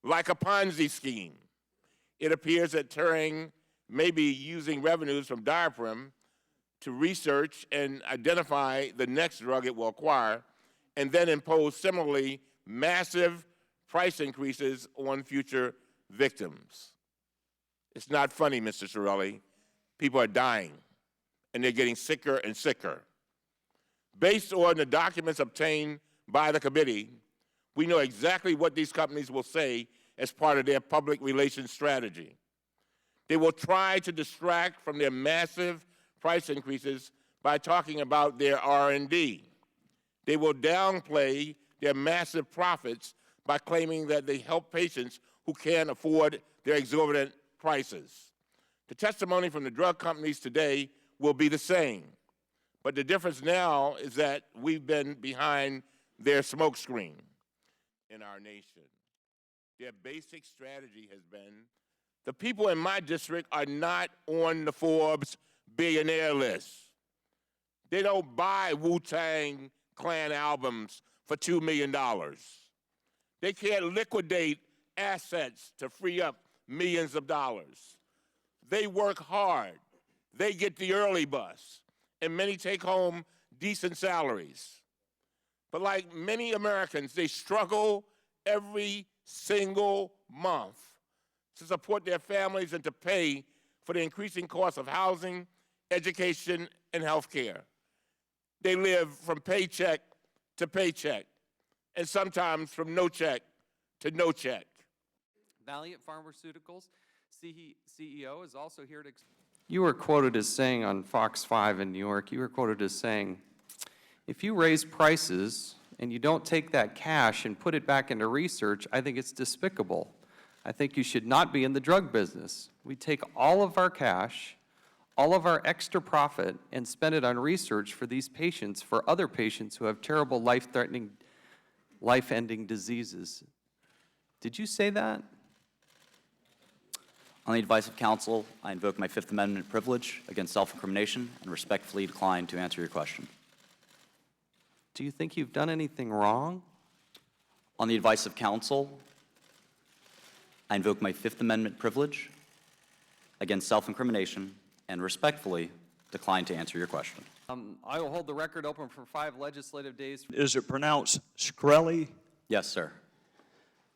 like a Ponzi scheme. It appears that Turing may be using revenues from Daraprim to research and identify the next drug it will acquire, and then impose similarly massive price increases on future victims. It's not funny, Mr. Shkreli. People are dying, and they're getting sicker and sicker. Based on the documents obtained by the committee, we know exactly what these companies will say as part of their public relations strategy. They will try to distract from their massive price increases by talking about their R&D. They will downplay their massive profits by claiming that they help patients who can't afford their exorbitant prices. The testimony from the drug companies today will be the same, but the difference now is that we've been behind their smokescreen in our nation. Their basic strategy has been, the people in my district are not on the Forbes billionaire list. They don't buy Wu-Tang Clan albums for $2 million. They can't liquidate assets to free up millions of dollars. They work hard. They get the early bus, and many take home decent salaries. But like many Americans, they struggle every single month to support their families and to pay for the increasing cost of housing, education, and health care. They live from paycheck to paycheck, and sometimes from no check to no check. Valiant Pharmaceuticals CEO is also here to. You were quoted as saying on Fox 5 in New York, you were quoted as saying, if you raise prices and you don't take that cash and put it back into research, I think it's despicable. I think you should not be in the drug business. We take all of our cash, all of our extra profit, and spend it on research for these patients, for other patients who have terrible life-threatening, life-ending diseases. Did you say that? On the advice of counsel, I invoke my Fifth Amendment privilege against self-incrimination and respectfully decline to answer your question. Do you think you've done anything wrong? On the advice of counsel, I invoke my Fifth Amendment privilege against self-incrimination and respectfully decline to answer your question. I will hold the record open for 5 legislative days. Is it pronounced Shkreli? Yes, sir.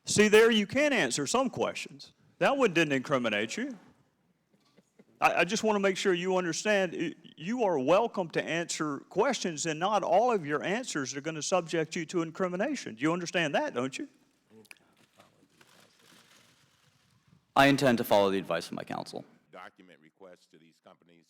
See, there you can answer some questions. That one didn't incriminate you. I just want to make sure you understand you are welcome to answer questions, and not all of your answers are going to subject you to incrimination. You understand that, don't you? I intend to follow the advice of my counsel. Document requests to these companies